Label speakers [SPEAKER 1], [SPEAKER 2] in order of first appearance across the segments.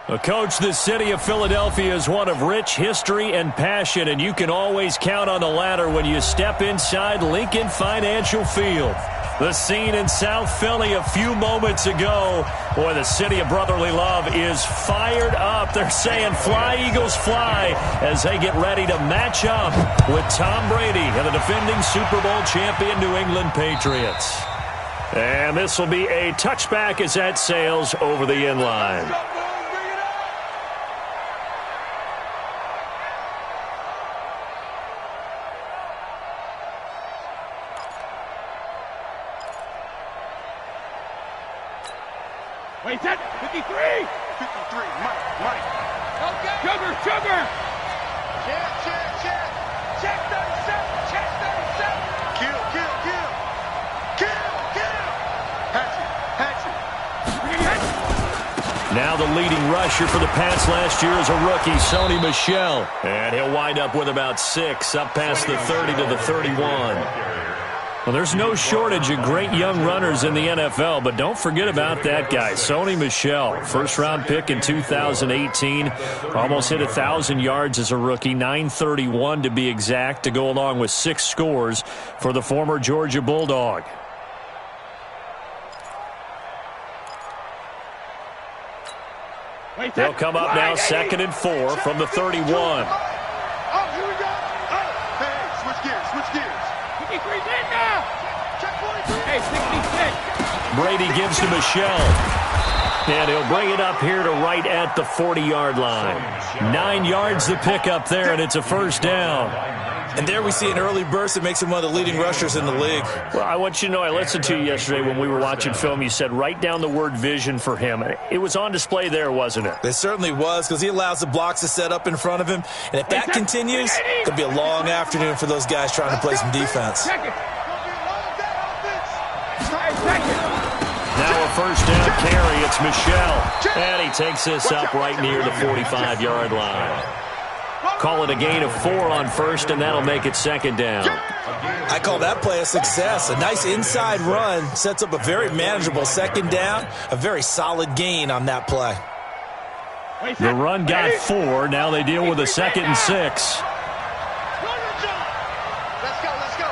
[SPEAKER 1] Well, Coach, the city of Philadelphia is one of rich history and passion, and you can always count on the latter when you step inside Lincoln Financial Field. The scene in South Philly a few moments ago. Boy, the city of brotherly love is fired up. They're saying, "Fly, Eagles, fly," as they get ready to match up with Tom Brady and the defending Super Bowl champion New England Patriots. And this will be a touchback as that sails over the end line.
[SPEAKER 2] Wait, that 53! 53, Mike. Okay. Sugar! Check 37, check 37! Kill! Hatchet!
[SPEAKER 1] Now the leading rusher for the Pats last year is a rookie, Sony Michel. And he'll wind up with about 6, up past the 30 to the 31. Well, there's no shortage of great young runners in the NFL, but don't forget about that guy, Sony Michel. First-round pick in 2018. Almost hit 1,000 yards as a rookie, 931 to be exact, to go along with 6 scores for the former Georgia Bulldog. They'll come up now, 2nd and 4 from the 31.
[SPEAKER 2] Oh, here we go. Hey, switch gears. 53 in now. Check 43. Hey, 66.
[SPEAKER 1] Brady gives to Michel. And he'll bring it up here to right at the 40-yard line. 9 yards to pick up there, and it's a first down.
[SPEAKER 3] And there we see an early burst that makes him one of the leading rushers in the league.
[SPEAKER 1] Well, I want you to know, I listened to you yesterday when we were watching film. You said write down the word vision for him. It was on display there, wasn't it?
[SPEAKER 3] It certainly was, because he allows the blocks to set up in front of him. And if that continues, it could be a long afternoon for those guys trying to play some defense.
[SPEAKER 2] Now
[SPEAKER 1] a first down carry. It's Michel. And he takes this up right near the 45-yard line. Call it a gain of 4 on first, and that'll make it 2nd down.
[SPEAKER 3] I call that play a success. A nice inside run sets up a very manageable 2nd down. A very solid gain on that play.
[SPEAKER 1] The run got 4. Now they deal with a 2nd and 6.
[SPEAKER 2] Let's go.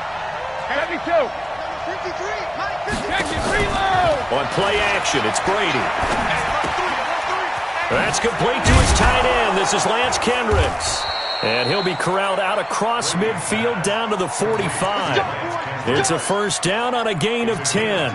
[SPEAKER 2] 72. 53.
[SPEAKER 1] On play action, it's Brady. That's complete to his tight end. This is Lance Kendricks. And he'll be corralled out across midfield down to the 45. It's a first down on a gain of 10.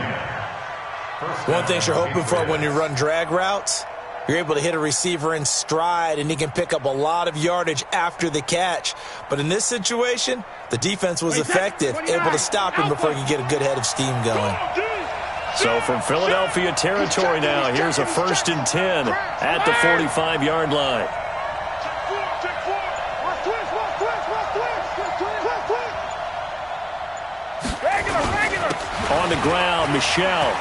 [SPEAKER 3] One thing you're hoping for when you run drag routes, you're able to hit a receiver in stride, and he can pick up a lot of yardage after the catch. But in this situation, the defense was effective, able to stop him before he could get a good head of steam going.
[SPEAKER 1] So from Philadelphia territory now, here's a 1st and 10 at the 45-yard line. On the ground, Michel.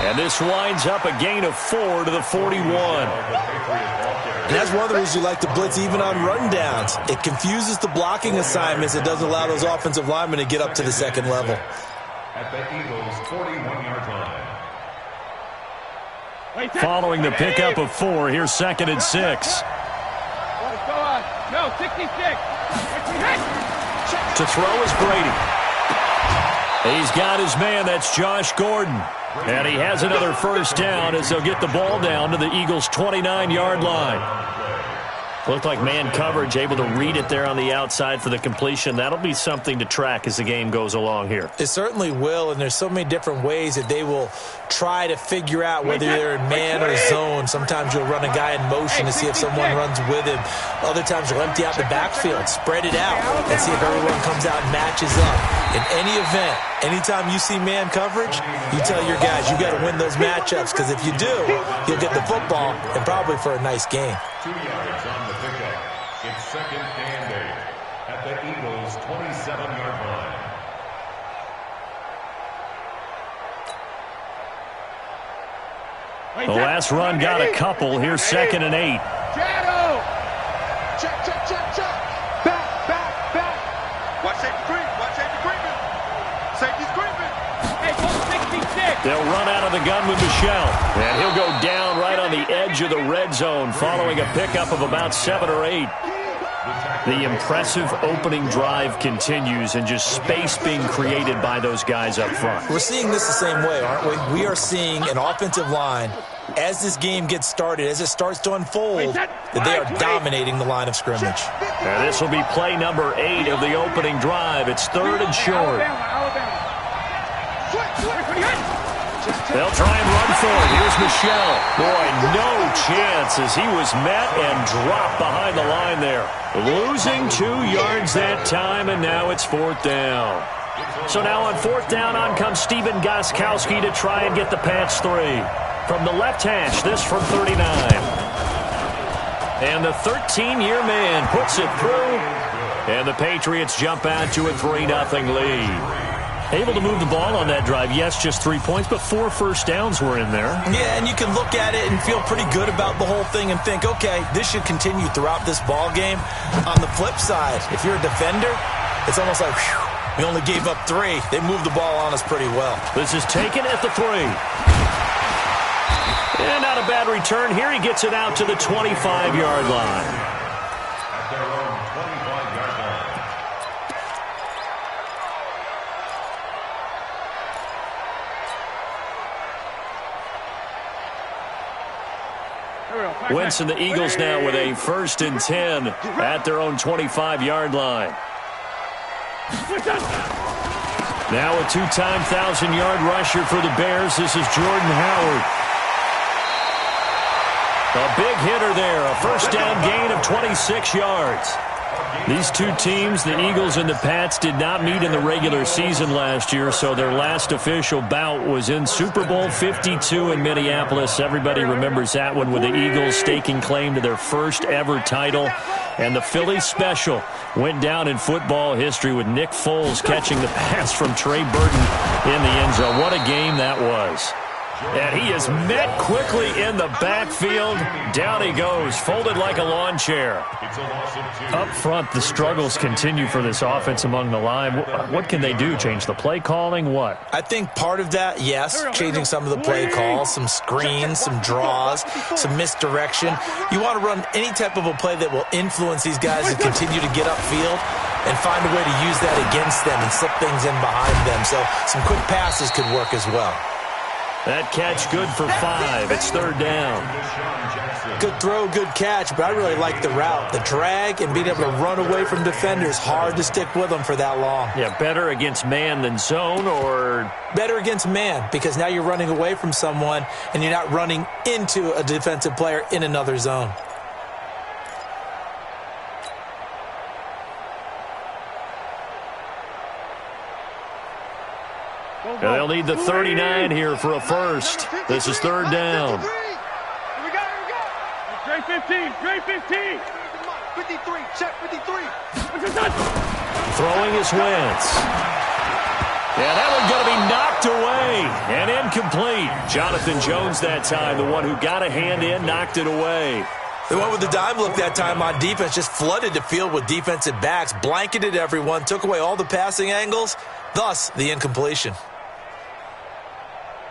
[SPEAKER 1] And this winds up a gain of 4 to the 41.
[SPEAKER 3] And that's one of the reasons you like to blitz even on rundowns. It confuses the blocking assignments. It doesn't allow those offensive linemen to get up to the 2nd level.
[SPEAKER 4] At the Eagles' 41-yard line.
[SPEAKER 1] Following the pickup of 4, here's 2nd and 6.
[SPEAKER 2] No, 66.
[SPEAKER 1] To throw is Brady. He's got his man. That's Josh Gordon. And he has another first down as they'll get the ball down to the Eagles' 29-yard line. Looked like man coverage, able to read it there on the outside for the completion. That'll be something to track as the game goes along here.
[SPEAKER 3] It certainly will, and there's so many different ways that they will try to figure out whether they're in man or zone. Sometimes you'll run a guy in motion to see if someone runs with him. Other times you'll empty out the backfield, spread it out, and see if everyone comes out and matches up. In any event, anytime you see man coverage, you tell your guys you got to win those matchups, because if you do, you'll get the football and probably for a nice game.
[SPEAKER 4] 2 yards on the pickup. It's 2nd and 8 at the Eagles' 27-yard line.
[SPEAKER 1] The last run got a couple. Here's 2nd and 8.
[SPEAKER 2] Shadow! Check. Back. Watch safety creep. Safety's creeping. Hey, go 66.
[SPEAKER 1] They'll run out of the gun with Michel. And he'll go down right on the edge of the red zone following a pickup of about 7 or 8. The impressive opening drive continues and just space being created by those guys up front.
[SPEAKER 3] We're seeing this the same way, aren't we? We are seeing an offensive line, as this game gets started, as it starts to unfold, that they are dominating the line of scrimmage.
[SPEAKER 1] And this will be play number 8 of the opening drive. It's 3rd and short. They'll try and run for it. Here's Michel. Boy, no chance as he was met and dropped behind the line there. Losing 2 yards that time, and now it's 4th down. So now on 4th down, on comes Stephen Gostkowski to try and get the Pats 3. From the left hash, this from 39. And the 13-year man puts it through. And the Patriots jump out to a 3-0 lead. Able to move the ball on that drive. Yes, just 3 points, but 4 first downs were in there. Yeah, and you can look at it and feel pretty good about the whole thing and think, okay, this should continue throughout this ball game. On the flip side, if you're a defender, it's almost like, whew, we only gave up 3. They moved the ball on us pretty well. This is taken at the 3. And not a bad return here. He gets it out to the 25-yard line. Wentz and the Eagles now with a 1st and 10 at their own 25-yard line. Now a 2-time 1,000-yard rusher for the Bears. This is Jordan Howard. A big hitter there. A 1st down gain of 26 yards. These 2 teams, the Eagles and the Pats, did not meet in the regular season last year, so their last official bout was in Super Bowl 52 in Minneapolis. Everybody remembers that one with the Eagles staking claim to their first ever title. And the Philly special went down in football history with Nick Foles catching the pass from Trey Burton in the end zone. What a game that was. And he is met quickly in the backfield. Down he goes, folded like a lawn chair. Up front, the struggles continue for this offense among the line. What can they do? Change the play calling? What?
[SPEAKER 3] I think part of that, yes, changing some of the play calls, some screens, some draws, some misdirection. You want to run any type of a play that will influence these guys and continue to get upfield and find a way to use that against them and slip things in behind them. So some quick passes could work as well.
[SPEAKER 1] That catch good for 5. It's 3rd down.
[SPEAKER 3] Good throw, good catch, but I really like the route. The drag and being able to run away from defenders. Hard to stick with them for that long.
[SPEAKER 1] Yeah, better against man than zone, or?
[SPEAKER 3] Better against man, because now you're running away from someone and you're not running into a defensive player in another zone.
[SPEAKER 1] And they'll need the 39 here for a 1st. This is 3rd down.
[SPEAKER 2] Here we go. Straight 15. 53. Check 53.
[SPEAKER 1] Throwing is Wentz. Yeah, that one's going to be knocked away and incomplete. Jonathan Jones that time, the one who got a hand in, knocked it away.
[SPEAKER 3] They went with the dime look that time on defense, just flooded the field with defensive backs, blanketed everyone, took away all the passing angles, thus the incompletion.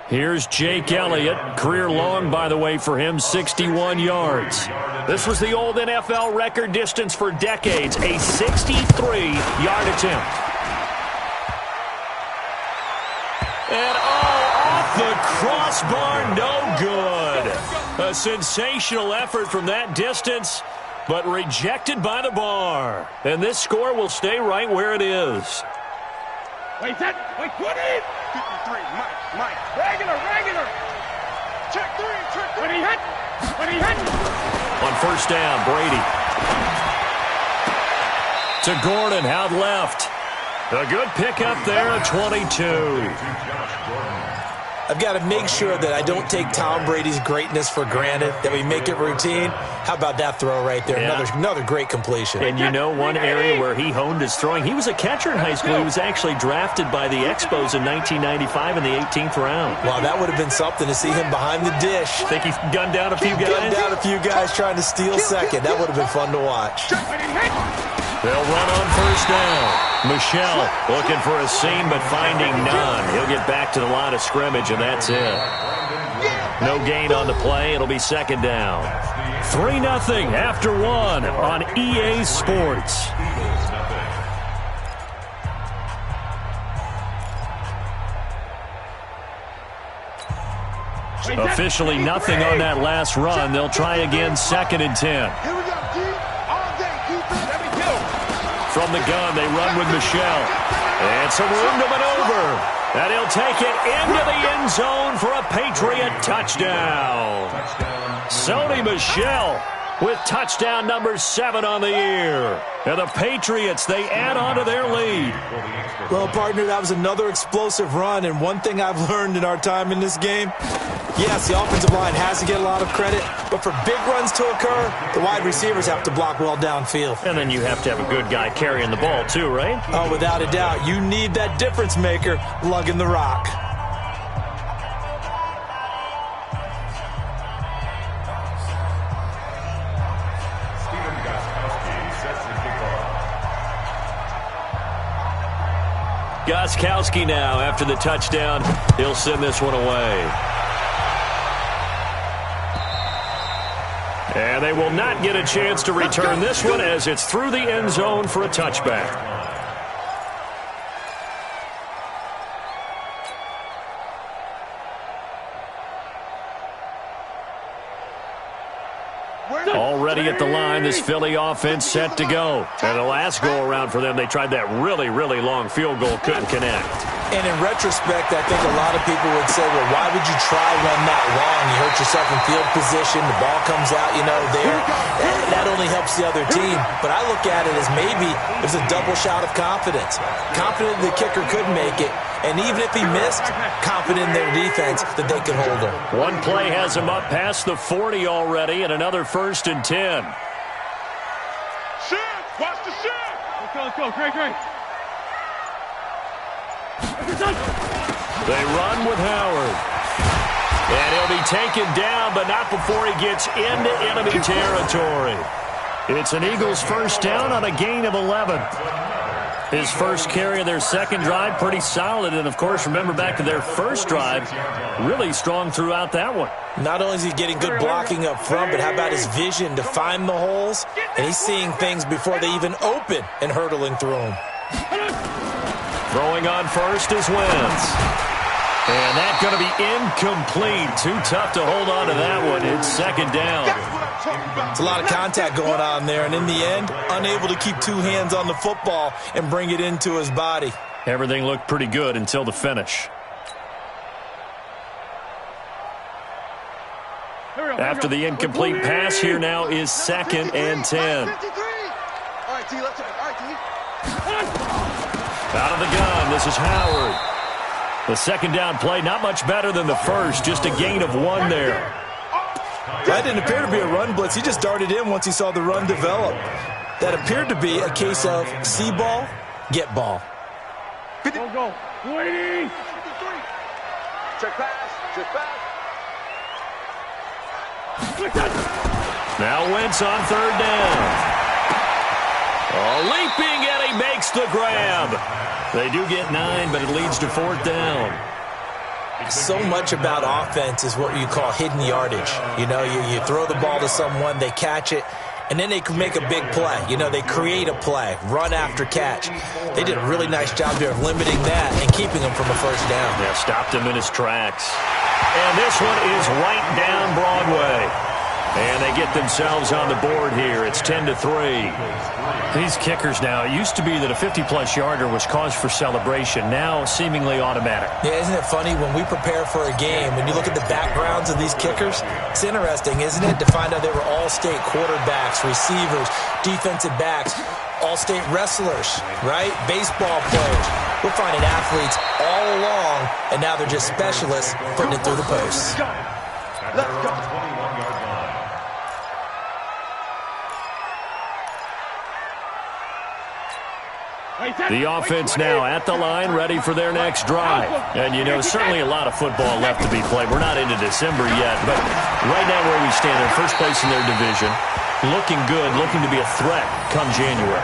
[SPEAKER 1] Here's Jake Elliott. Career long, by the way, for him, 61 yards. This was the old NFL record distance for decades, a 63-yard attempt. And off the crossbar, no good. A sensational effort from that distance, but rejected by the bar. And this score will stay right where it is.
[SPEAKER 2] Wait, 20. 53, Mike. Regular. Check 3. When he hit.
[SPEAKER 1] On 1st down, Brady. To Gordon, out left. A good pickup there at 22.
[SPEAKER 3] I've got to make sure that I don't take Tom Brady's greatness for granted, that we make it routine. How about that throw right there? Yeah. Another great completion.
[SPEAKER 1] And you know one area where he honed his throwing, he was a catcher in high school. He was actually drafted by the Expos in 1995 in the 18th round.
[SPEAKER 3] Wow, that would have been something to see him behind the dish.
[SPEAKER 1] Think he gunned down a few guys?
[SPEAKER 3] Gunned down a few guys trying to steal second. That would have been fun to watch.
[SPEAKER 1] They'll run on first down. Michelle looking for a seam but finding none. He'll get back to the line of scrimmage, and that's it. No gain on the play. It'll be second down. 3-0 after one on EA Sports. Officially nothing on that last run. They'll try again, 2nd and 10. From the gun, they run with Michelle. And some room to maneuver. And he'll take it into the end zone for a Patriot touchdown. Sony Michel with touchdown number 7 on the year. And the Patriots, they add on to their lead.
[SPEAKER 3] Well, partner, that was another explosive run. And one thing I've learned in our time in this game, yes, the offensive line has to get a lot of credit, but for big runs to occur, the wide receivers have to block well downfield.
[SPEAKER 1] And then you have to have a good guy carrying the ball too, right?
[SPEAKER 3] Oh, without a doubt. You need that difference maker lugging the rock.
[SPEAKER 1] Gostkowski now after the touchdown. He'll send this one away. And they will not get a chance to return this one as it's through the end zone for a touchback. Already at the line, this Philly offense set to go. And the last go-around for them, they tried that really, really long field goal, couldn't connect.
[SPEAKER 3] And in retrospect, I think a lot of people would say, well, why would you try one that long? You hurt yourself in field position, the ball comes out, there. That only helps the other team. But I look at it as maybe there's a double shot of confidence. Confident the kicker could make it. And even if he missed, confident in their defense that they can hold him.
[SPEAKER 1] One play has him up past the 40 already, and another 1st and 10.
[SPEAKER 2] Shift! Watch the shift!
[SPEAKER 5] Let's go. Great.
[SPEAKER 1] They run with Howard. And he'll be taken down, but not before he gets into enemy territory. It's an Eagles first down on a gain of 11. His first carry of their second drive, pretty solid. And, of course, remember back to their first drive, really strong throughout that one.
[SPEAKER 3] Not only is he getting good blocking up front, but how about his vision to find the holes? And he's seeing things before they even open and hurdling through them.
[SPEAKER 1] Throwing on first is Wentz. And that's going to be incomplete. Too tough to hold on to that one. It's second down.
[SPEAKER 3] It's a lot of contact going on there, and in the end, unable to keep two hands on the football and bring it into his body.
[SPEAKER 1] Everything looked pretty good until the finish. After the incomplete pass, here now is 2nd and 10. Out of the gun, this is Howard. The second down play, not much better than the first, just a gain of 1 there.
[SPEAKER 3] That didn't appear to be a run blitz. He just darted in once he saw the run develop. That appeared to be a case of see ball, get ball.
[SPEAKER 5] Go. 20.
[SPEAKER 2] Check pass.
[SPEAKER 1] Now Wentz on 3rd down. Leaping, and he makes the grab. They do get 9, but it leads to 4th down.
[SPEAKER 3] So much about offense is what you call hidden yardage. You throw the ball to someone, they catch it, and then they can make a big play. They create a play, run after catch. They did a really nice job there of limiting that and keeping him from a first down.
[SPEAKER 1] Yeah, stopped him in his tracks. And this one is right down Broadway. And they get themselves on the board here. It's 10-3. These kickers now, it used to be that a 50-plus yarder was cause for celebration. Now seemingly automatic.
[SPEAKER 3] Yeah, isn't it funny when we prepare for a game, when you look at the backgrounds of these kickers, it's interesting, isn't it, to find out they were all-state quarterbacks, receivers, defensive backs, all-state wrestlers, right? Baseball players. We're finding athletes all along, and now they're just specialists putting it through the posts.
[SPEAKER 2] Let's go.
[SPEAKER 1] The offense now at the line, ready for their next drive. And, certainly a lot of football left to be played. We're not into December yet, but right now where we stand in first place in their division, looking good, looking to be a threat come January.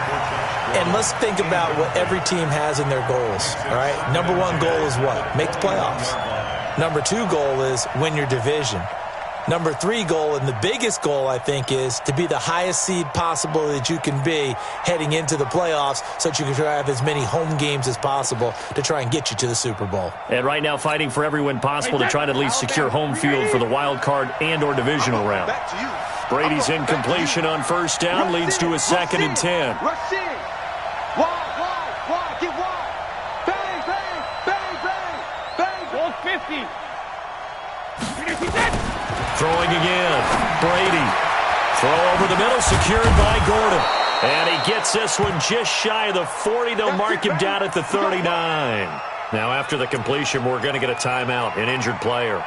[SPEAKER 3] And let's think about what every team has in their goals, all right? Number one goal is what? Make the playoffs. Number two goal is win your division. Number three goal, and the biggest goal, I think, is to be the highest seed possible that you can be heading into the playoffs so that you can try to have as many home games as possible to try and get you to the Super Bowl.
[SPEAKER 1] And right now fighting for every win possible to try to at least secure home field for the wild card and or divisional round. Brady's incompletion on first down leads to a 2nd and 10.
[SPEAKER 2] Rush in. Wide, get wide. Bang, bang, bang, bang, bang.
[SPEAKER 5] Goal 50.
[SPEAKER 1] Throwing again. Brady. Throw over the middle, secured by Gordon. And he gets this one just shy of the 40. They'll mark him down at the 39. Now, after the completion, we're going to get a timeout, an injured player.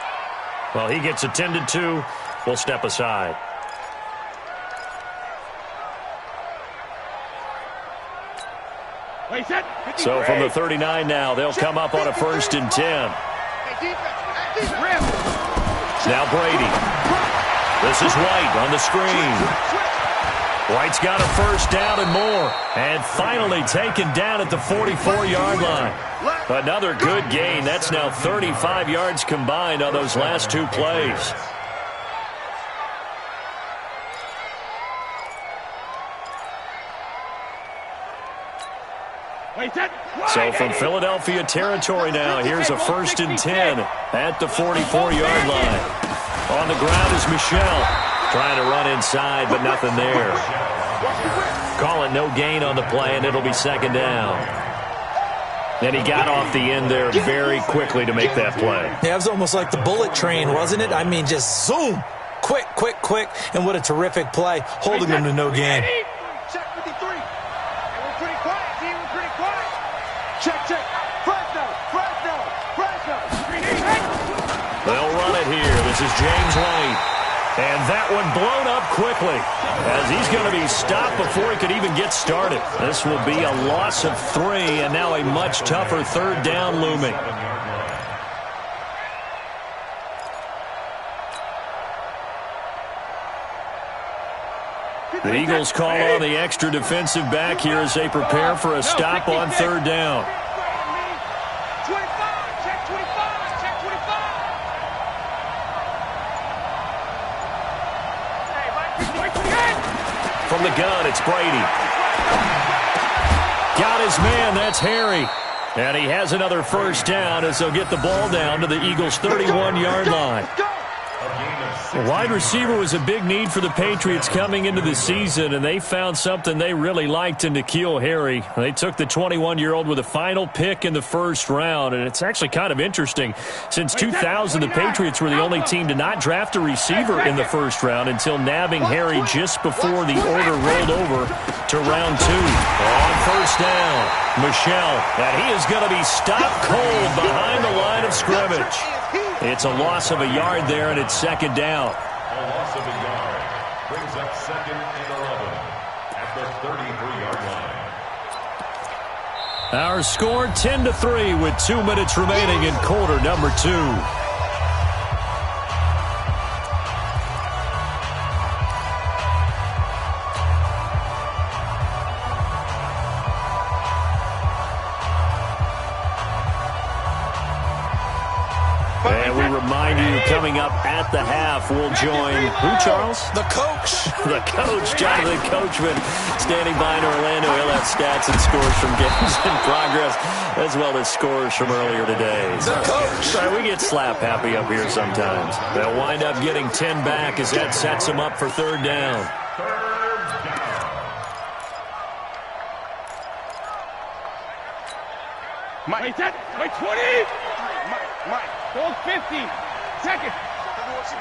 [SPEAKER 1] Well, he gets attended to. We'll step aside. So from the 39 now, they'll come up on a 1st and 10. Now Brady. This is White on the screen. White's got a first down and more. And finally taken down at the 44-yard line. Another good gain. That's now 35 yards combined on those last two plays. So from Philadelphia territory now, here's a 1st and 10 at the 44-yard line. On the ground is Michel. Trying to run inside, but nothing there. Call it no gain on the play, and it'll be 2nd down. And he got off the end there very quickly to make that play.
[SPEAKER 3] Yeah, it was almost like the bullet train, wasn't it? I mean, just zoom. Quick. And what a terrific play, holding them to no gain.
[SPEAKER 2] Check 53. We're pretty quiet, team. We're pretty quiet. Check. Fresno.
[SPEAKER 1] They'll run it here. This is James White. And that one blown up quickly as he's going to be stopped before he could even get started. This will be a loss of 3, and now a much tougher 3rd down looming. The Eagles call on the extra defensive back here as they prepare for a stop on 3rd down.
[SPEAKER 2] 25. Check 25. Check 25.
[SPEAKER 1] From the gun, it's Brady. Got his man, that's Harry. And he has another first down as they'll get the ball down to the Eagles' 31-yard line. The wide receiver was a big need for the Patriots coming into the season, and they found something they really liked in N'Keal Harry. They took the 21-year-old with a final pick in the 1st round, and it's actually kind of interesting. Since 2000, the Patriots were the only team to not draft a receiver in the 1st round until nabbing Harry just before the order rolled over to round 2. On 1st down, Michel, and he is going to be stopped cold behind the line of scrimmage. It's a loss of a yard there, and it's 2nd down.
[SPEAKER 4] A loss of a yard brings up 2nd and 11 at the 33-yard line.
[SPEAKER 1] Our score 10-3 with 2 minutes remaining in quarter number 2. And we remind you, coming up at the half, we'll join who, Charles?
[SPEAKER 3] The coach.
[SPEAKER 1] The coach, Jonathan Coachman, standing by in Orlando. He'll have stats and scores from games in progress, as well as scores from earlier today.
[SPEAKER 3] The coach.
[SPEAKER 1] Sorry, we get slap happy up here sometimes. They'll wind up getting 10 back as that sets them up for 3rd down.
[SPEAKER 5] Mike, 20.
[SPEAKER 2] Mike.
[SPEAKER 5] Goal 50. Second.
[SPEAKER 2] What you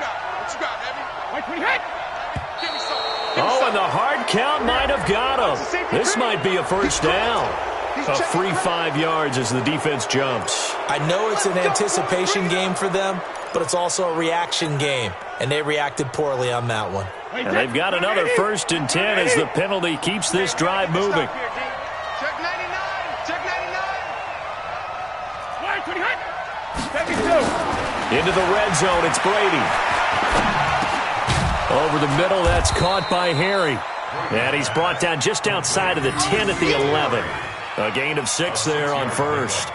[SPEAKER 2] got, Heavy?
[SPEAKER 5] Mike, 20 hit.
[SPEAKER 2] Give me some.
[SPEAKER 1] Oh, and the hard count might have got him. This might be a 1st down. A free 5 yards as the defense jumps.
[SPEAKER 3] I know it's an anticipation game for them, but it's also a reaction game, and they reacted poorly on that one.
[SPEAKER 1] And they've got another 1st and 10 as the penalty keeps this drive moving.
[SPEAKER 2] Check 99. Check 99.
[SPEAKER 5] 20 hit. 72.
[SPEAKER 1] Into the red zone, it's Brady. Over the middle, that's caught by Harry. And he's brought down just outside of the 10 at the 11. A gain of 6 there on first.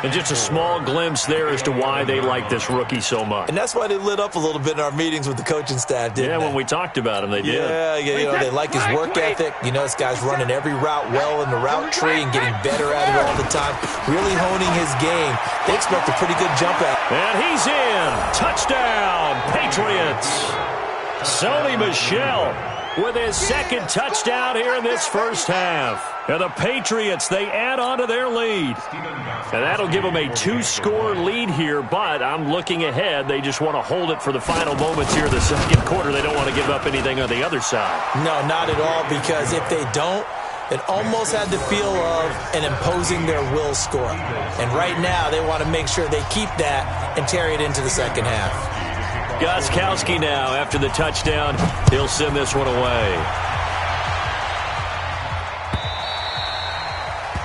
[SPEAKER 1] And just a small glimpse there as to why they like this rookie so much.
[SPEAKER 3] And that's why they lit up a little bit in our meetings with the coaching staff, didn't they?
[SPEAKER 1] When we talked about him, they did.
[SPEAKER 3] Yeah, you know, they like his work ethic. You know, this guy's running every route well in the route tree and getting better at it all the time, really honing his game. They expect a pretty good jump at it.
[SPEAKER 1] And he's in. Touchdown, Patriots. Sony Michel with his second touchdown here in this first half. And the Patriots, they add on to their lead. And that'll give them a 2-score lead here, but I'm looking ahead. They just want to hold it for the final moments here in the second quarter. They don't want to give up anything on the other side.
[SPEAKER 3] No, not at all, because if they don't, it almost had the feel of an imposing their will score. And right now, they want to make sure they keep that and carry it into the second half.
[SPEAKER 1] Gostkowski now, after the touchdown, he'll send this one away.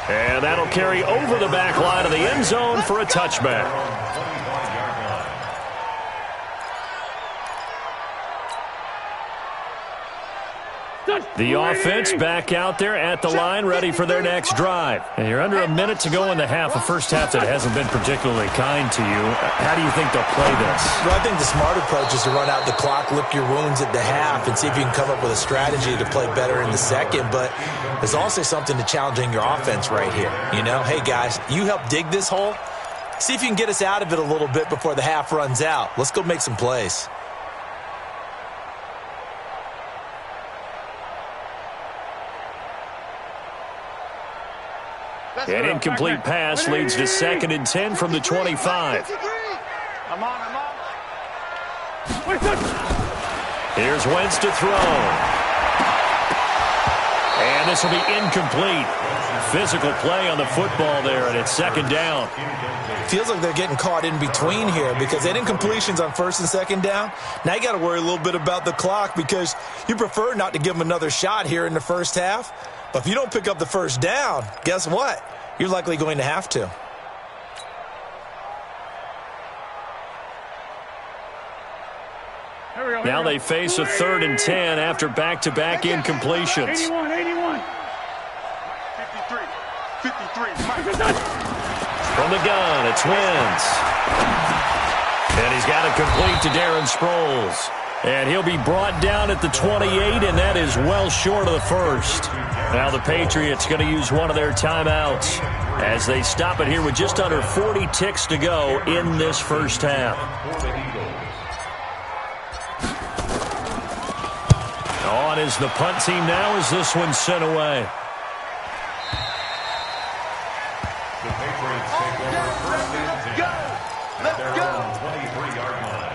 [SPEAKER 1] And that'll carry over the back line of the end zone for a touchback. The offense back out there at the line, ready for their next drive. And you're under a minute to go in the half, a first half that hasn't been particularly kind to you. How do you think they'll play this?
[SPEAKER 3] Well, I think the smart approach is to run out the clock, lick your wounds at the half, and see if you can come up with a strategy to play better in the second. But there's also something to challenging your offense right here. You know, hey, guys, you help dig this hole. See if you can get us out of it a little bit before the half runs out. Let's go make some plays.
[SPEAKER 1] An incomplete pass leads to 2nd and 10 from the 25.
[SPEAKER 2] I'm on.
[SPEAKER 1] Here's Wentz to throw. And this will be incomplete. Physical play on the football there, and it's 2nd down.
[SPEAKER 3] Feels like they're getting caught in between here because they had incompletions on 1st and 2nd down. Now you got to worry a little bit about the clock because you prefer not to give them another shot here in the first half. But if you don't pick up the 1st down, guess what? You're likely going to have to.
[SPEAKER 1] Now they face a 3rd and 10 after back-to-back incompletions.
[SPEAKER 2] 81. 53.
[SPEAKER 1] From the gun, it's Wentz. And he's got it complete to Darren Sproles. And he'll be brought down at the 28, and that is well short of the 1st. Now the Patriots going to use one of their timeouts as they stop it here with just under 40 ticks to go in this first half. On is the punt team now as this one's sent away.
[SPEAKER 4] The Patriots take over 1st and 10 at their own 23-yard line.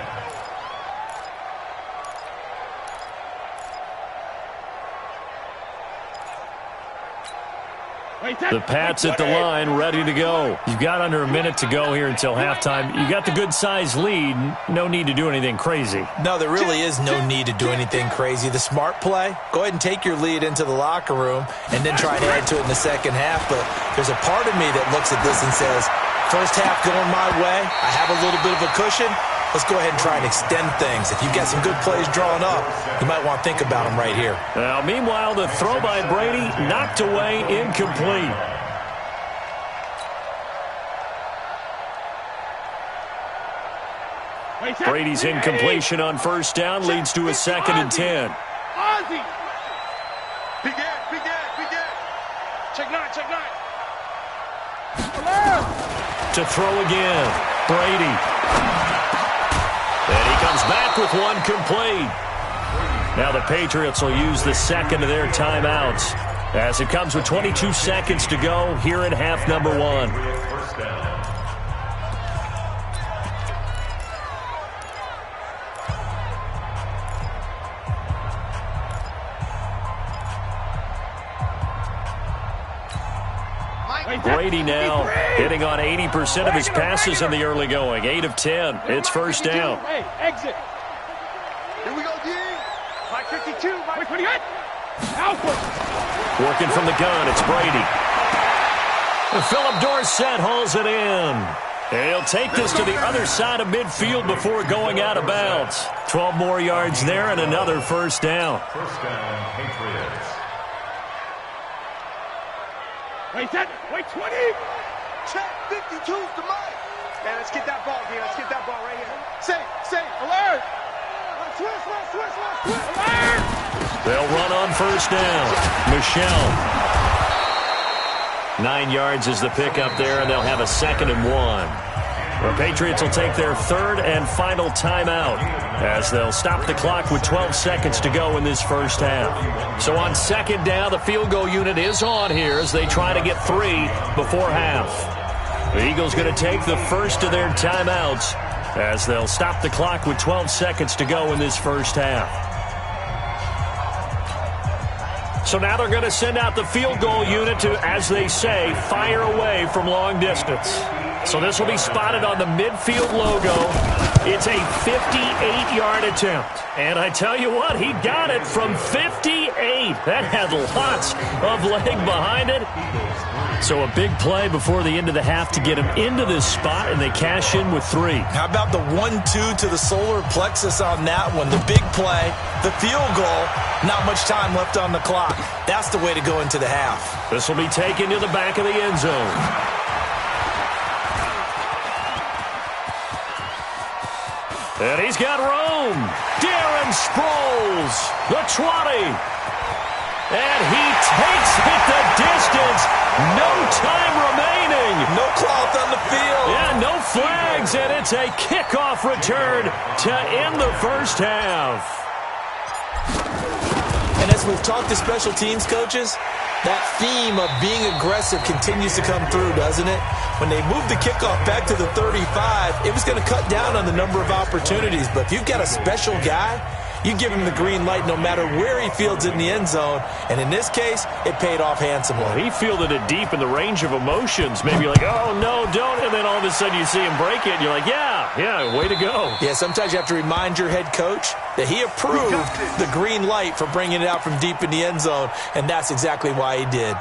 [SPEAKER 1] The Pats at the line, ready to go. You've got under a minute to go here until halftime. You got the good-sized lead. No need to do anything crazy.
[SPEAKER 3] No, there really is no need to do anything crazy. The smart play, go ahead and take your lead into the locker room and then try to add to it in the second half. But there's a part of me that looks at this and says, first half going my way, I have a little bit of a cushion. Let's go ahead and try and extend things. If you've got some good plays drawn up, you might want to think about them right here.
[SPEAKER 1] Now, meanwhile, the throw by Brady knocked away, incomplete. Brady's incompletion on 1st down leads to a 2nd and 10.
[SPEAKER 2] Ozzy! Big Ed! Check nine!
[SPEAKER 1] To throw again, Brady. And he comes back with one complete. Now the Patriots will use the 2nd of their timeouts as it comes with 22 seconds to go here in half number 1.
[SPEAKER 4] First down.
[SPEAKER 1] Brady now hitting on 80% of his passes in the early going. 8 of 10. It's 1st down.
[SPEAKER 2] Hey, exit. Here we go, D. Mike 52. Mike 28. Alpha.
[SPEAKER 1] Working from the gun, it's Brady. Philip Dorsett hauls it in. And he'll take this to the other side of midfield before going out of bounds. 12 more yards there and another first down.
[SPEAKER 4] First down, Patriots.
[SPEAKER 5] Wait, set. Wait, 20.
[SPEAKER 2] Check, 52's the mic. Hey, let's get that ball, D. Let's get that ball right here. Say, alert. Switch.
[SPEAKER 5] Alert.
[SPEAKER 1] They'll run on first down. Michelle. 9 yards is the pickup there, and they'll have a 2nd and 1. The Patriots will take their 3rd and final timeout as they'll stop the clock with 12 seconds to go in this first half. So on 2nd down, the field goal unit is on here as they try to get 3 before half. The Eagles going to take the first of their timeouts as they'll stop the clock with 12 seconds to go in this first half. So now they're going to send out the field goal unit to, as they say, fire away from long distance. So this will be spotted on the midfield logo. It's a 58-yard attempt. And I tell you what, he got it from 58. That had lots of leg behind it. So a big play before the end of the half to get him into this spot, and they cash in with 3.
[SPEAKER 3] How about the 1-2 to the solar plexus on that one? The big play, the field goal, not much time left on the clock. That's the way to go into the half.
[SPEAKER 1] This will be taken to the back of the end zone. And he's got room. Darren Sproles, the 20. And he takes it the distance. No time remaining.
[SPEAKER 3] No cloth on the field.
[SPEAKER 1] Yeah, no flags, and it's a kickoff return to end the first half.
[SPEAKER 3] And as we've talked to special teams coaches, that theme of being aggressive continues to come through, doesn't it? When they moved the kickoff back to the 35, it was going to cut down on the number of opportunities. But if you've got a special guy, you give him the green light no matter where he fields in the end zone. And in this case, it paid off handsomely.
[SPEAKER 1] Well, he fielded it deep in the range of emotions. Maybe like, oh, no, don't. And then all of a sudden you see him break it, and you're like, yeah, way to go.
[SPEAKER 3] Yeah, sometimes you have to remind your head coach that he approved the green light for bringing it out from deep in the end zone, and that's exactly why he did.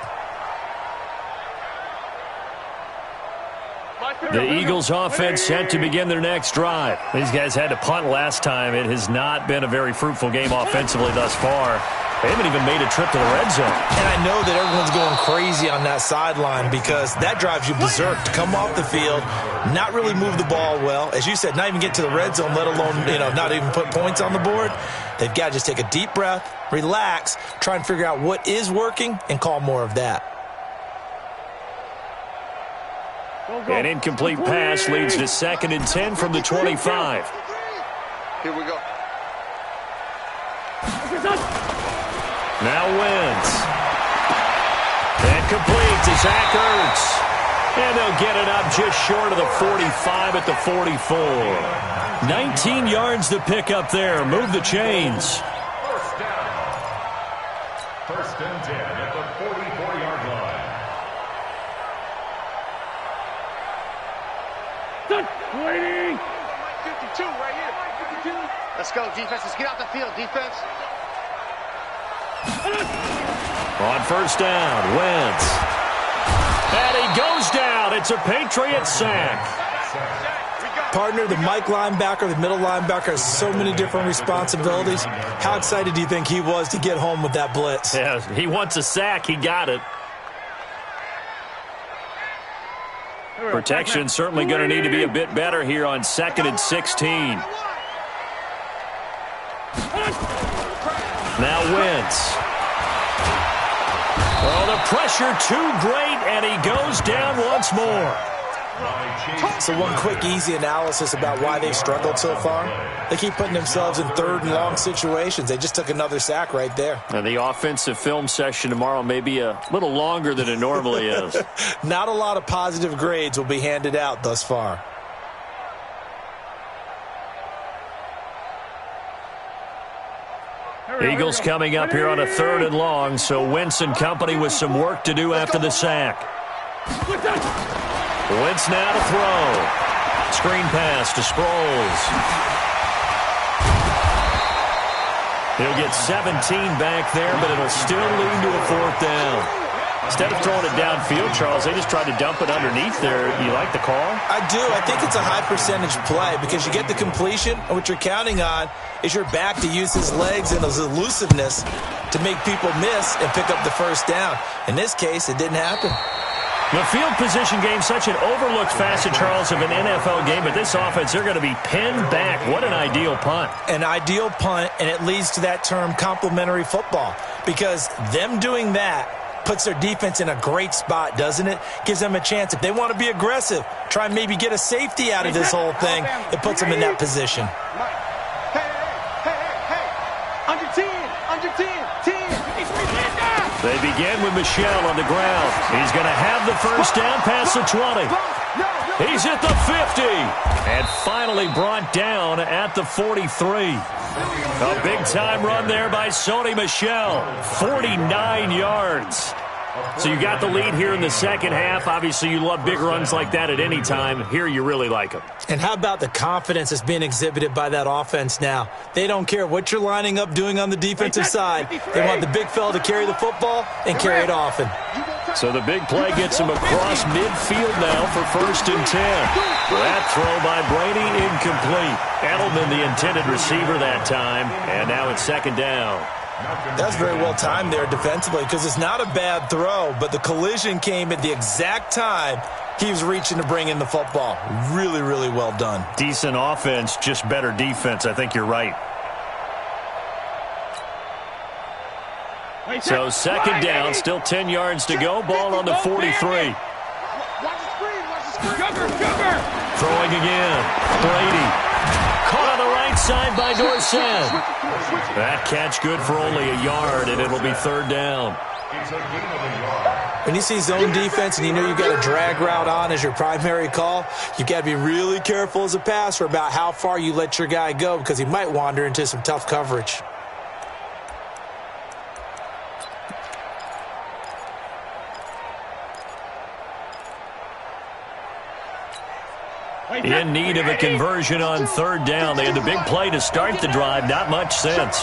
[SPEAKER 1] The Eagles offense set to begin their next drive. These guys had to punt last time. It has not been a very fruitful game offensively thus far. They haven't even made a trip to the red zone.
[SPEAKER 3] And I know that everyone's going crazy on that sideline because that drives you berserk to come off the field, not really move the ball well. As you said, not even get to the red zone, let alone, not even put points on the board. They've got to just take a deep breath, relax, try and figure out what is working, and call more of that.
[SPEAKER 1] An incomplete pass leads to 2nd and 10 from the 25.
[SPEAKER 2] Here we go.
[SPEAKER 1] Now Wentz. And complete to Zach Ertz. And they'll get it up just short of the 45 at the 44. 19 yards to pick up there. Move the chains.
[SPEAKER 4] First down. 1st and 10 at the 44-yard line.
[SPEAKER 5] Waiting.
[SPEAKER 2] 52 right here. 52. Let's go, defense. Let's get out the field, defense.
[SPEAKER 1] On first down, Wentz. And he goes down. It's a Patriot sack.
[SPEAKER 3] Partner, the Mike linebacker, the middle linebacker has so many different responsibilities. How excited do you think he was to get home with that blitz?
[SPEAKER 1] Yeah, he wants a sack. He got it. Protection certainly going to need to be a bit better here on 2nd and 16. Now Wentz. Oh, the pressure too great, and he goes down once more.
[SPEAKER 3] So one quick, easy analysis about why they've struggled so far. They keep putting themselves in 3rd and long situations. They just took another sack right there.
[SPEAKER 1] And the offensive film session tomorrow may be a little longer than it normally is.
[SPEAKER 3] Not a lot of positive grades will be handed out thus far.
[SPEAKER 1] Eagles coming up here on a 3rd and long, so Wentz and company with some work to do after the sack. Wentz now to throw. Screen pass to Sproles. He'll get 17 back there, but it'll still lead to a 4th down. Instead of throwing it downfield, Charles, they just tried to dump it underneath there. You like the call?
[SPEAKER 3] I do. I think it's a high percentage play because you get the completion, and what you're counting on is your back to use his legs and his elusiveness to make people miss and pick up the first down. In this case, it didn't happen.
[SPEAKER 1] The field position game, such an overlooked facet, Charles, of an NFL game, but this offense, they're going to be pinned back. What an ideal punt.
[SPEAKER 3] An ideal punt, and it leads to that term complementary football, because them doing that puts their defense in a great spot, doesn't it? Gives them a chance. If they want to be aggressive, try and maybe get a safety out of this whole thing, it puts them in that position.
[SPEAKER 2] Under 10, under 10, 10.
[SPEAKER 1] They begin with Michel on the ground. He's going to have the first down past the 20. He's at the 50. And finally brought down at the 43. A big-time run there by Sony Michel. 49 yards. So you got the lead here in the second half. Obviously, you love big runs like that at any time. Here, you really like them.
[SPEAKER 3] And how about the confidence that's being exhibited by that offense now? They don't care what you're lining up doing on the defensive side. They want the big fella to carry the football and carry it often.
[SPEAKER 1] So the big play gets him across midfield now for 1st and 10. That throw by Brady incomplete. Edelman, the intended receiver that time. And now it's 2nd down.
[SPEAKER 3] That's very well timed there defensively because it's not a bad throw, but the collision came at the exact time he was reaching to bring in the football. Really, really well done.
[SPEAKER 1] Decent offense, just better defense. I think you're right. So 2nd down, still 10 yards to go. Ball on the 43.
[SPEAKER 2] Watch the screen.
[SPEAKER 1] Throwing again. Brady. Caught on the right side by Dorsett. That catch good for only a yard, and it'll be 3rd down.
[SPEAKER 3] When you see zone defense and you know you've got a drag route on as your primary call, you've got to be really careful as a passer about how far you let your guy go because he might wander into some tough coverage.
[SPEAKER 1] In need of a conversion on 3rd down. They had the big play to start the drive. Not much sense.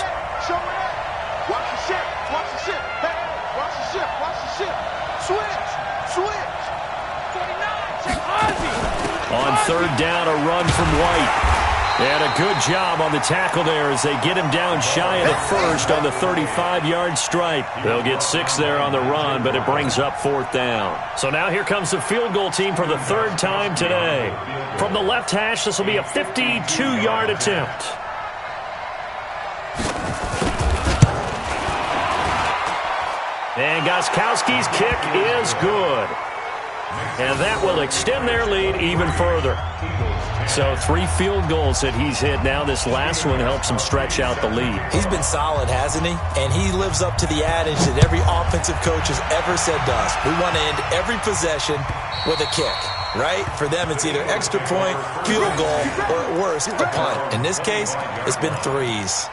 [SPEAKER 2] Show it up. Watch the ship. Watch the ship. Hey, watch the ship. Watch the ship. Switch. 49. Check Ozzy.
[SPEAKER 1] On 3rd down, a run from White. And a good job on the tackle there as they get him down shy of the 1st on the 35-yard stripe. They'll get 6 there on the run, but it brings up 4th down. So now here comes the field goal team for the 3rd time today. From the left hash, this will be a 52-yard attempt. And Gostkowski's kick is good. And that will extend their lead even further. So 3 field goals that he's hit now. This last one helps him stretch out the lead.
[SPEAKER 3] He's been solid, hasn't he? And he lives up to the adage that every offensive coach has ever said to us. We want to end every possession with a kick, right? For them, it's either extra point, field goal, or at worst, a punt. In this case, it's been 3s.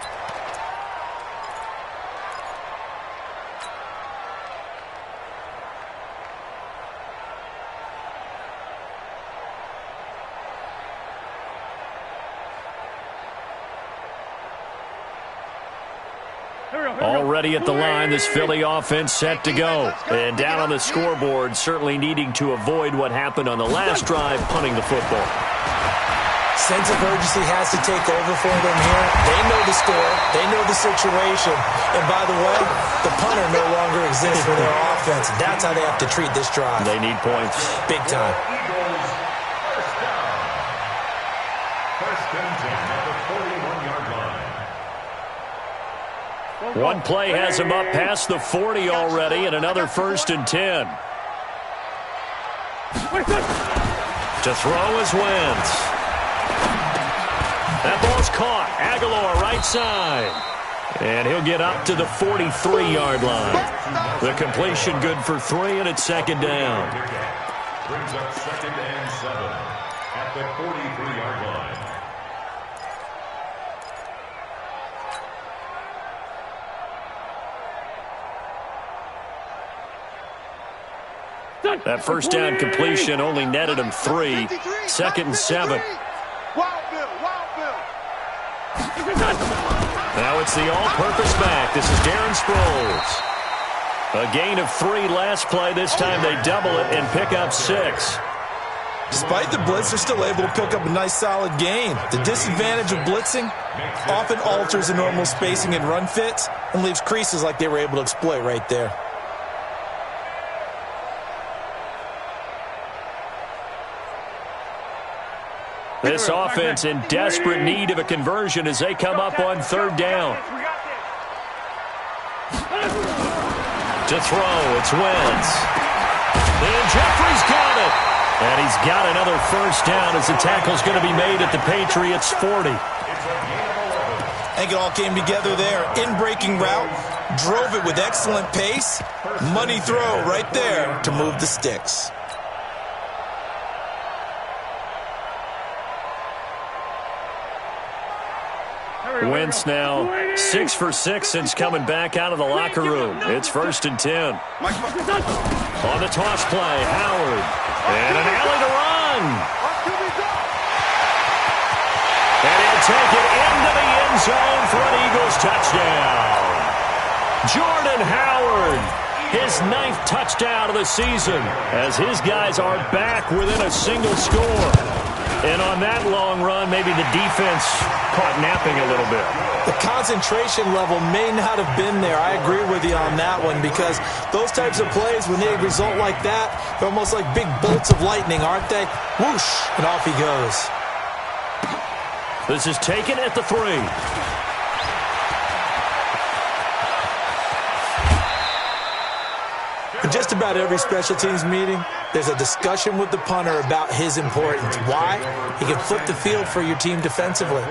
[SPEAKER 1] Already at the line, this Philly offense set to go. And down on the scoreboard, certainly needing to avoid what happened on the last drive, punting the football.
[SPEAKER 3] Sense of urgency has to take over for them here. They know the score. They know the situation. And by the way, the punter no longer exists for their offense. That's how they have to treat this drive.
[SPEAKER 1] They need points.
[SPEAKER 3] Big time.
[SPEAKER 4] First and 10 at the 41-yard line.
[SPEAKER 1] One play has him up past the 40 already, and another 1st and 10. To throw is Wentz. That ball's caught. Aguilar right side. And he'll get up to the 43-yard line. The completion good for 3, and it's 2nd down.
[SPEAKER 4] Brings up 2nd and 7 at the 43-yard line.
[SPEAKER 1] That first down completion only netted him 3. 2nd and 7. Now it's the all-purpose back. This is Darren Sproles. A gain of 3 last play. This time they double it and pick up 6.
[SPEAKER 3] Despite the blitz, they're still able to pick up a nice, solid gain. The disadvantage of blitzing often alters the normal spacing and run fits and leaves creases like they were able to exploit right there.
[SPEAKER 1] This offense in desperate need of a conversion as they come up on 3rd down. To throw, it's Wentz. And Jeffrey's got it. And he's got another 1st down as the tackle's going to be made at the Patriots' 40.
[SPEAKER 3] I think it all came together there. In-breaking route, drove it with excellent pace. Money throw right there to move the sticks.
[SPEAKER 1] Wentz now 6 for 6 since coming back out of the locker room. It's 1st and 10. On the toss play, Howard. And an alley to run. And he'll take it into the end zone for an Eagles touchdown. Jordan Howard, his 9th touchdown of the season, as his guys are back within a single score. And on that long run, maybe the defense caught napping a little bit.
[SPEAKER 3] The concentration level may not have been there. I agree with you on that one, because those types of plays, when they result like that, they're almost like big bolts of lightning, aren't they? Whoosh, and off he goes.
[SPEAKER 1] This is taken at the 3.
[SPEAKER 3] In just about every special teams meeting, there's a discussion with the punter about his importance. Why? He can flip the field for your team defensively,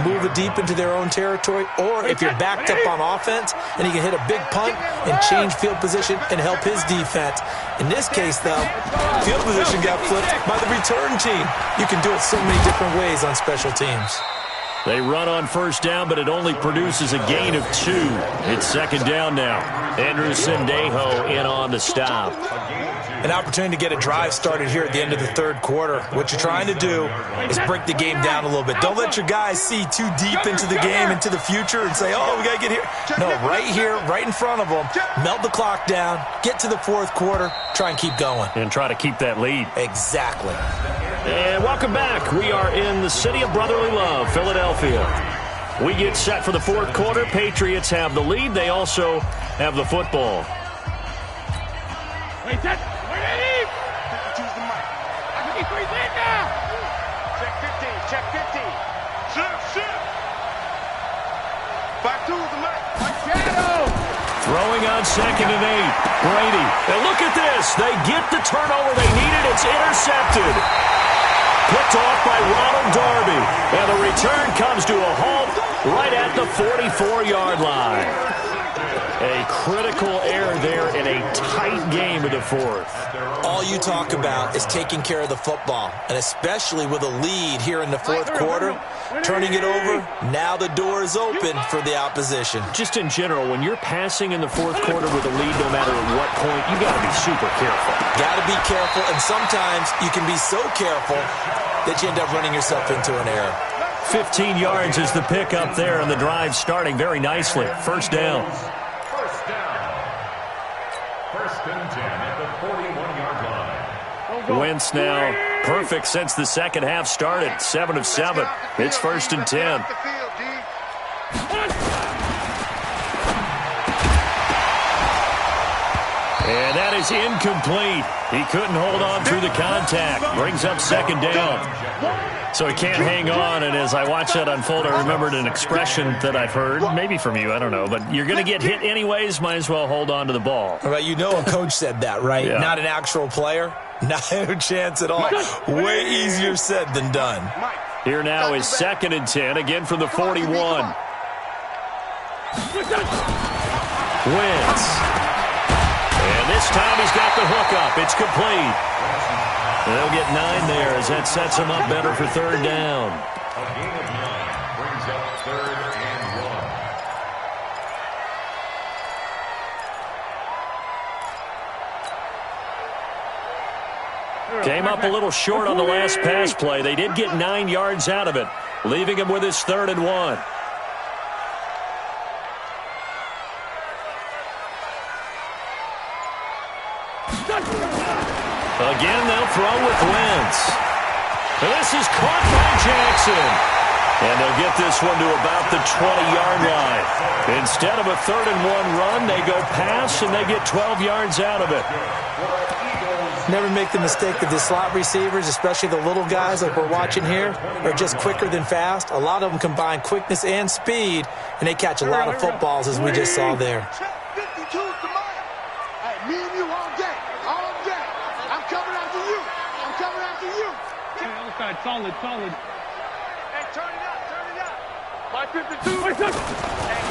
[SPEAKER 3] move it deep into their own territory, or if you're backed up on offense, and he can hit a big punt and change field position and help his defense. In this case, though, field position got flipped by the return team. You can do it so many different ways on special teams.
[SPEAKER 1] They run on 1st down, but it only produces a gain of 2. It's 2nd down now. Andrew Sendejo in on the stop.
[SPEAKER 3] An opportunity to get a drive started here at the end of the 3rd quarter. What you're trying to do is break the game down a little bit. Don't let your guys see too deep into the game, into the future, and say, oh, we got to get here. No, right here, right in front of them, melt the clock down, get to the 4th quarter, try and keep going.
[SPEAKER 1] And try to keep that lead.
[SPEAKER 3] Exactly.
[SPEAKER 1] And welcome back. We are in the city of brotherly love, Philadelphia. We get set for the 4th quarter. Patriots have the lead. They also have the football.
[SPEAKER 5] Wait, set. Wait,
[SPEAKER 2] Choose the mic. Check 15. Check 15. Shift. Back to the mic.
[SPEAKER 1] Throwing on 2nd and 8. Brady. And look at this. They get the turnover they needed. It's intercepted. Picked off by Ronald Darby. And the return comes to a halt right at the 44-yard line. A critical error there in a tight game of the 4th.
[SPEAKER 3] All you talk about is taking care of the football, and especially with a lead here in the 4th quarter, turning it over, now the door is open for the opposition.
[SPEAKER 1] Just in general, when you're passing in the 4th quarter with a lead, no matter at what point, you got to be super careful.
[SPEAKER 3] Got to be careful, and sometimes you can be so careful that you end up running yourself into an error.
[SPEAKER 1] 15 yards is the pickup there, and the drive starting very nicely. 1st down.
[SPEAKER 4] 1st and 10 at the 41-yard line.
[SPEAKER 1] Wentz now perfect since the 2nd half started. 7 of 7. It's 1st and 10. And that is incomplete. He couldn't hold on through the contact. Brings up 2nd down. So he can't hang on, and as I watch that unfold, I remembered an expression that I've heard, maybe from you, I don't know, but you're going to get hit anyways, might as well hold on to the ball.
[SPEAKER 3] Right, you know a coach said that, right?
[SPEAKER 1] Yeah.
[SPEAKER 3] Not an actual player. Not a chance at all. Way easier said than done.
[SPEAKER 1] Here now is 2nd and 10, again from the 41. Wentz. And this time he's got the hook up. It's complete. They'll get 9 there as that sets them up better for 3rd down.
[SPEAKER 4] A gain of 9 brings up 3rd and 1.
[SPEAKER 1] Came up a little short on the last pass play. They did get 9 yards out of it, leaving him with his 3rd and 1. Again, they'll throw with Wentz. And this is caught by Jackson. And they'll get this one to about the 20-yard line. Instead of a 3rd-and-1 run, they go pass, and they get 12 yards out of it.
[SPEAKER 3] Never make the mistake that the slot receivers, especially the little guys like we're watching here, are just quicker than fast. A lot of them combine quickness and speed, and they catch a lot of footballs, as we just saw there.
[SPEAKER 2] 52's the money. Hey, me and you all day. All day. I'm coming after you. I'm coming after you.
[SPEAKER 5] Other side, solid, solid.
[SPEAKER 2] Hey, turn it up, turn it up. My 52.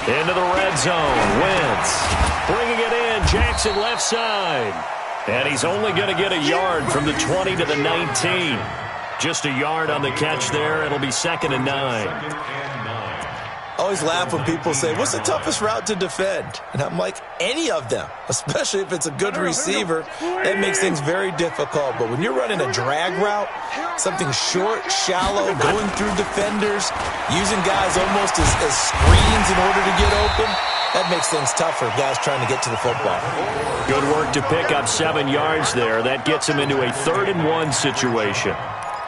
[SPEAKER 1] Into the red zone. Wentz bringing it in. Jackson left side. And he's only going to get a yard from the 20 to the 19. Just a yard on the catch there. It'll be 2nd and 9.
[SPEAKER 3] I always laugh when people say, what's the toughest route to defend? And I'm like, any of them, especially if it's a good receiver. That makes things very difficult. But when you're running a drag route, something short, shallow, going through defenders, using guys almost as screens in order to get open, that makes things tough for guys trying to get to the football.
[SPEAKER 1] Good work to pick up 7 yards there. That gets him into a 3rd-and-1 situation.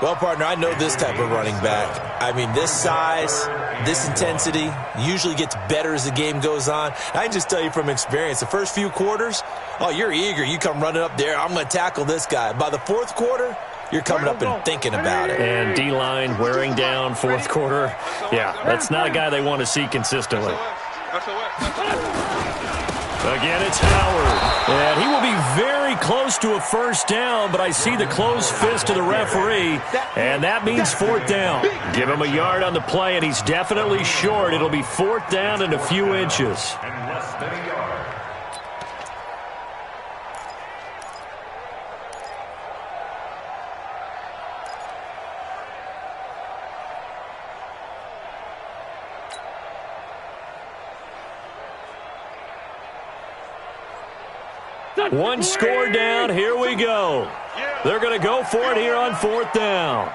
[SPEAKER 3] Well, partner, I know this type of running back. I mean, this size, this intensity usually gets better as the game goes on. I can just tell you from experience, the first few quarters, oh, you're eager. You come running up there, I'm going to tackle this guy. By the 4th quarter, you're coming up and thinking about it.
[SPEAKER 1] And D-line wearing down 4th quarter. Yeah, that's not a guy they want to see consistently. Again, it's Howard. And he will be very close to a 1st down, but I see the closed fist of the referee, and that means 4th down. Give him a yard on the play, and he's definitely short. It'll be 4th down and a few inches.
[SPEAKER 4] And less than a yard.
[SPEAKER 1] One score down. Here we go. They're going to go for it here on 4th down.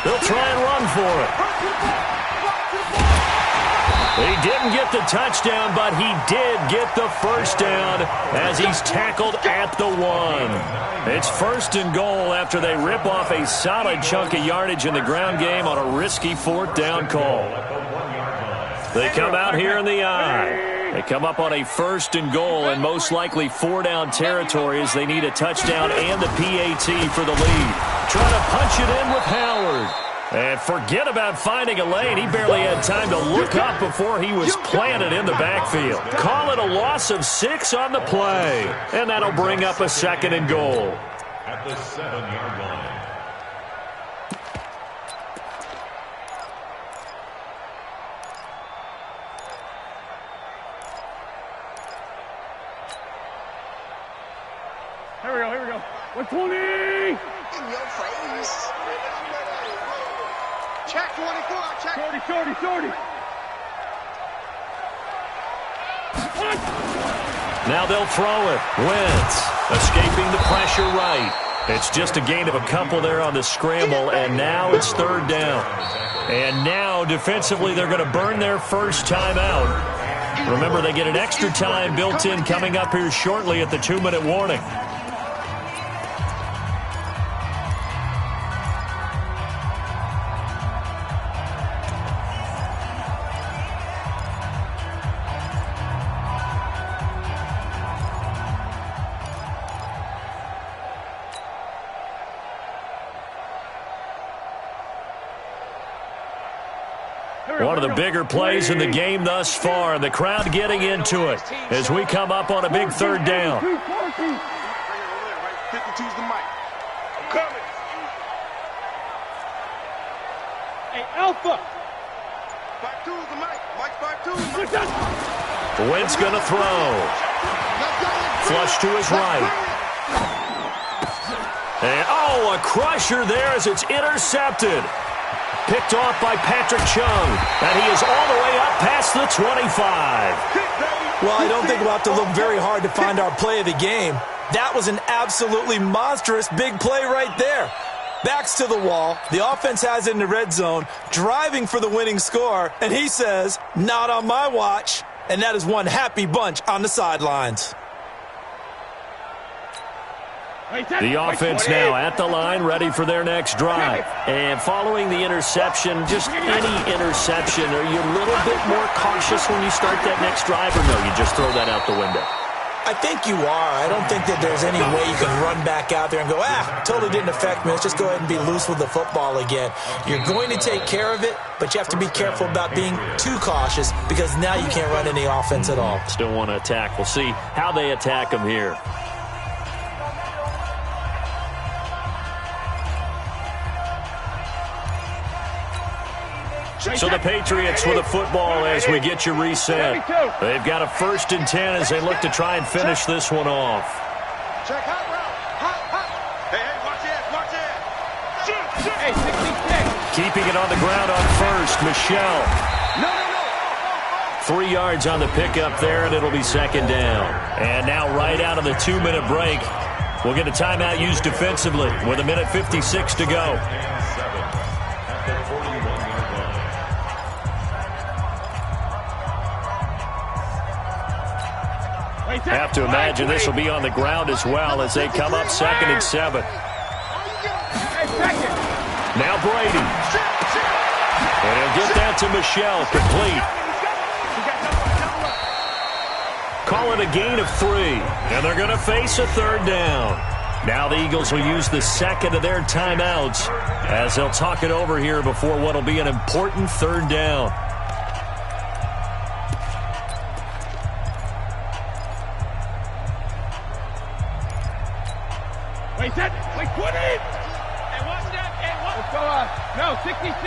[SPEAKER 1] They'll try and run for it. He didn't get the touchdown, but he did get the 1st down as he's tackled at the 1. It's 1st and goal after they rip off a solid chunk of yardage in the ground game on a risky 4th down call. They come out here in the eye. They come up on a 1st and goal and most likely 4-down territory as they need a touchdown and a PAT for the lead. Trying to punch it in with Howard. And forget about finding a lane. He barely had time to look up before he was planted in the backfield. Call it a loss of 6 on the play. And that'll bring up a 2nd and goal.
[SPEAKER 4] At the 7-yard line.
[SPEAKER 5] Here we go. 120!
[SPEAKER 2] In your face. Check 24, check.
[SPEAKER 5] Shorty.
[SPEAKER 1] Now they'll throw it. Wentz escaping the pressure right. It's just a gain of a couple there on the scramble, and now it's 3rd down. And now, defensively, they're going to burn their first timeout. Remember, they get an extra time built in coming up here shortly at the 2-minute warning. One of the bigger plays in the game thus far, and the crowd getting into it as we come up on a big 3rd down.
[SPEAKER 2] 52's the mic. I'm coming.
[SPEAKER 5] Hey, Alpha!
[SPEAKER 2] 52's the mic. Mike 52's the mic.
[SPEAKER 1] Wentz going to throw. Flush to his right. And, oh, a crusher there as it's intercepted. Picked off by Patrick Chung, and he is all the way up past the 25.
[SPEAKER 3] Well, I don't think we'll have to look very hard to find our play of the game. That was an absolutely monstrous big play right there. Backs to the wall. The offense has it in the red zone, driving for the winning score, and he says, not on my watch. And that is one happy bunch on the sidelines.
[SPEAKER 1] The offense now at the line, ready for their next drive. And following the interception, just any interception, are you a little bit more cautious when you start that next drive, or no, you just throw that out the window?
[SPEAKER 3] I think you are. I don't think that there's any way you can run back out there and go, totally didn't affect me. Let's just go ahead and be loose with the football again. You're going to take care of it, but you have to be careful about being too cautious because now you can't run any offense at all.
[SPEAKER 1] Still want to attack. We'll see how they attack them here. So the Patriots with the football as we get you reset. They've got a 1st and 10 as they look to try and finish this one off.
[SPEAKER 2] Check hot route. Hot. Hey, watch it. Shoot.
[SPEAKER 5] Hey, 66.
[SPEAKER 1] Keeping it on the ground on 1st, Michelle.
[SPEAKER 2] No.
[SPEAKER 1] 3 yards on the pickup there, and it'll be 2nd down. And now right out of the 2-minute break, we'll get a timeout used defensively with 1:56 to go. Have to imagine this will be on the ground as well as they come up 2nd and 7. Now Brady. And he'll get that to Michelle, complete. Call it a gain of 3, and they're going to face a 3rd down. Now the Eagles will use the 2nd of their timeouts as they'll talk it over here before what will be an important 3rd down.
[SPEAKER 5] Wait, 20! Hey, watch that. Let's go on. No, 66.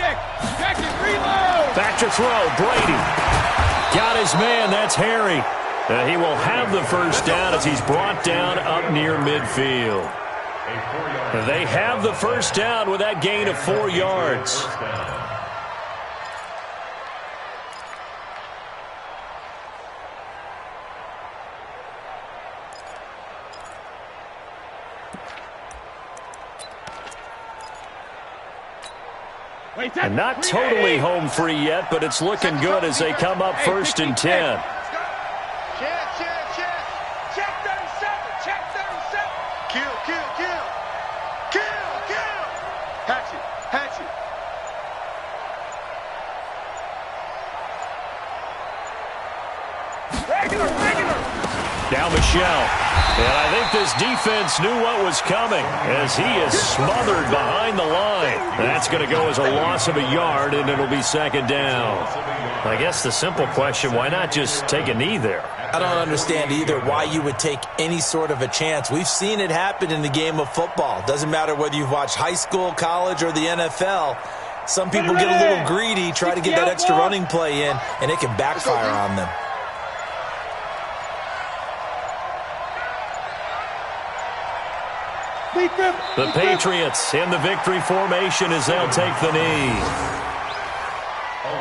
[SPEAKER 5] Back to reload.
[SPEAKER 1] Back to throw. Brady. Got his man. That's Harry. He will have the 1st down as he's brought down up near midfield. They have the 1st down with that gain of 4 yards. And not totally home free yet, but it's looking good as they come up 1st and 10.
[SPEAKER 2] Check 37. Kill. Hatchet.
[SPEAKER 5] Regular.
[SPEAKER 1] Now Michelle. And I think this defense knew what was coming as he is smothered behind the line. That's going to go as a loss of a yard, and it'll be 2nd down. I guess the simple question, why not just take a knee there?
[SPEAKER 3] I don't understand either why you would take any sort of a chance. We've seen it happen in the game of football. Doesn't matter whether you've watched high school, college, or the NFL. Some people get a little greedy, try to get that extra running play in, and it can backfire on them.
[SPEAKER 1] The Patriots in the victory formation as they'll take the knee.
[SPEAKER 4] A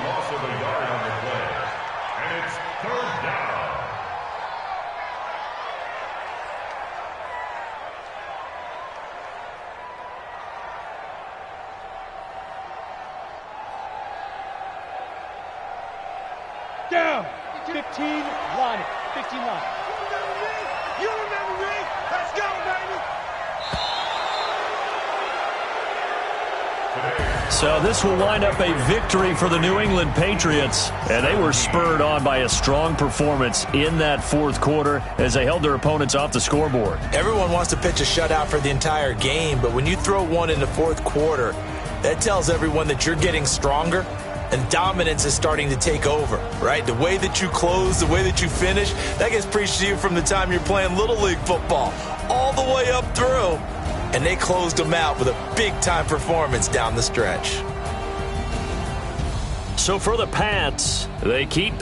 [SPEAKER 4] loss of a yard on the play. And it's 3rd down.
[SPEAKER 5] Down. 15 line. 15 line.
[SPEAKER 2] You remember me? Let's go, baby.
[SPEAKER 1] So this will wind up a victory for the New England Patriots, and they were spurred on by a strong performance in that 4th quarter as they held their opponents off the scoreboard.
[SPEAKER 3] Everyone wants to pitch a shutout for the entire game, but when you throw one in the 4th quarter, that tells everyone that you're getting stronger and dominance is starting to take over, right? The way that you close, the way that you finish, that gets preached to you from the time you're playing Little League football all the way up through. And they closed them out with a big-time performance down the stretch.
[SPEAKER 1] So for the Pats, they keep